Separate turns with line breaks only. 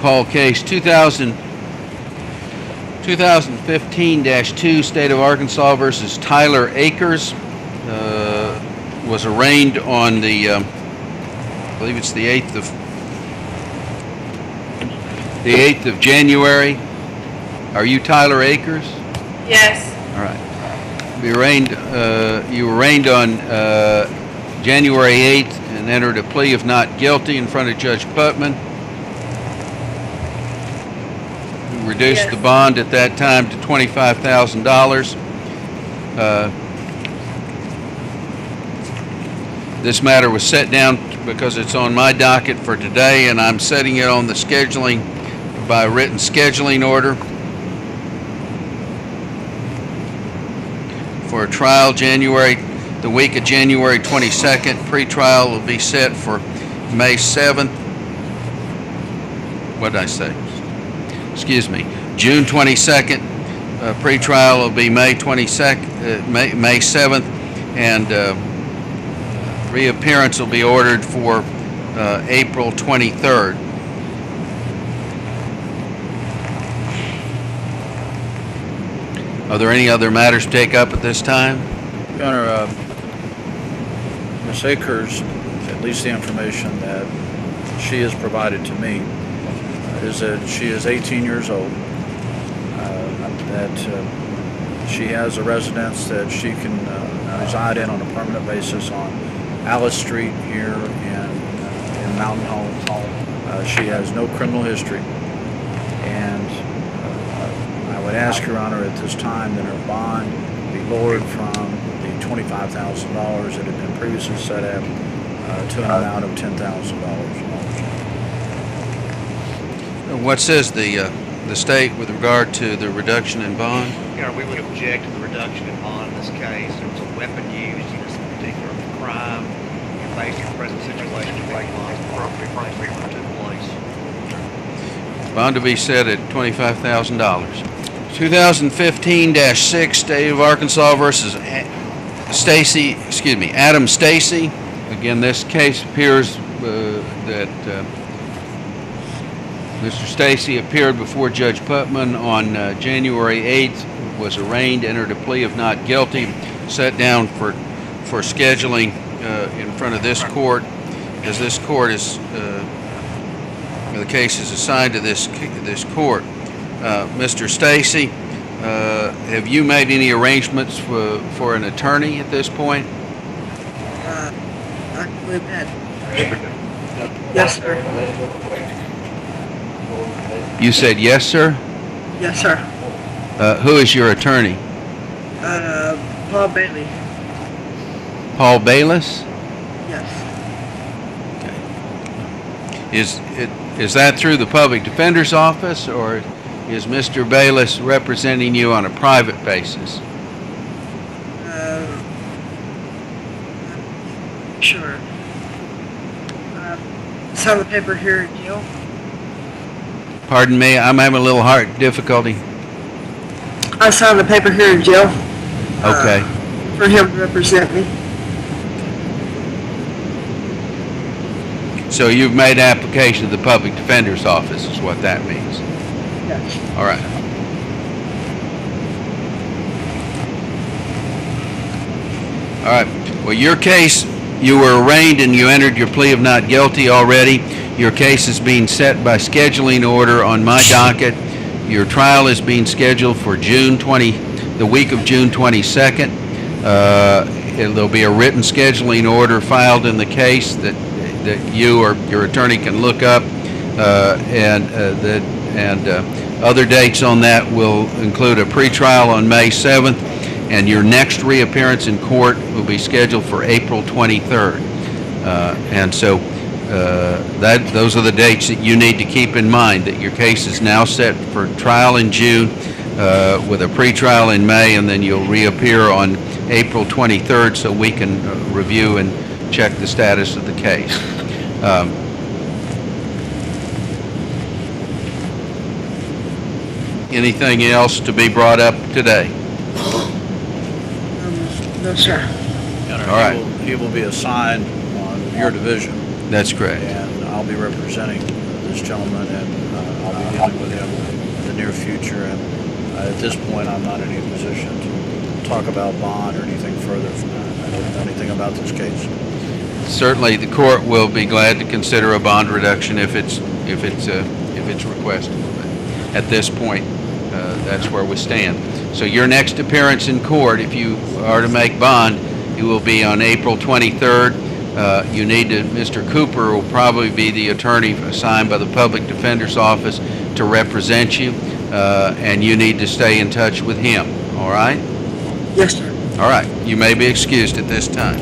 call case 2015-2, State of Arkansas versus Tyler Akers. Was arraigned on the, I believe it's the 8th of January. Are you Tyler Akers?
Yes.
All right. You were arraigned on January 8th and entered a plea of not guilty in front of Judge Putman. We reduced the bond at that time to $25,000. This matter was set down because it's on my docket for today, and I'm setting it on the scheduling by written scheduling order for a trial the week of January 22nd. Pre-trial will be set for May 7th. What did I say? Excuse me. June 22nd. Pre-trial will be May 22nd, May 7th, and reappearance will be ordered for April 23rd. Are there any other matters to take up at this time?
Your Honor, Ms. Akers, at least the information that she has provided to me, is that she is 18 years old, that she has a residence that she can reside in on a permanent basis on Alice Street here in Mountain Home. She has no criminal history, and I would ask Your Honor at this time that her bond be lowered from the $25,000 that had been previously set at to an amount of $10,000.
What says the state with regard to the reduction in bond?
Your Honor, we would object to the reduction in bond in this case. There was a weapon used in this particular crime, and based on the present situation, the bond is appropriate for it to take place.
Bond to be set at $25,000. 2015-6, State of Arkansas versus Adam Stacy. Again, this case appears that Mr. Stacy appeared before Judge Putman on January 8th, was arraigned, entered a plea of not guilty, set down for scheduling in front of this court. As this court is, the case is assigned to this court. Mr. Stacy, have you made any arrangements for an attorney at this point?
I believe that. Yes, sir.
You said yes, sir?
Yes, sir.
Who is your attorney?
Paul Bailey.
Paul Bayless?
Yes.
Okay. Is that through the public defender's office, or is Mr. Bayless representing you on a private basis?
Sure. Sign the paper here, Jill.
Pardon me, I'm having a little heart difficulty.
I signed the paper here, Jill.
Okay.
For him to represent me.
So you've made application to the public defender's office, is what that means.
Yes.
All right. All right. Well, your case, you were arraigned and you entered your plea of not guilty already. Your case is being set by scheduling order on my docket. Your trial is being scheduled for the week of June 22nd. There'll be a written scheduling order filed in the case that you or your attorney can look up, and other dates on that will include a pretrial on May 7th, and your next reappearance in court will be scheduled for April 23rd. And so those are the dates that you need to keep in mind, that your case is now set for trial in June with a pretrial in May, and then you'll reappear on April 23rd so we can review and check the status of the case. Anything else to be brought up today?
No, sir.
All right.
He will be assigned on your division.
That's correct.
And I'll be representing this gentleman, and I'll be dealing with him in the near future. And at this point, I'm not in any position to talk about bond or anything further from that. I don't know anything about this case.
Certainly, the court will be glad to consider a bond reduction if it's requested. But at this point, that's where we stand. So your next appearance in court, if you are to make bond, it will be on April 23rd. You need to, Mr. Cooper will probably be the attorney assigned by the Public Defender's Office to represent you, and you need to stay in touch with him, all right?
Yes, sir.
All right, you may be excused at this time.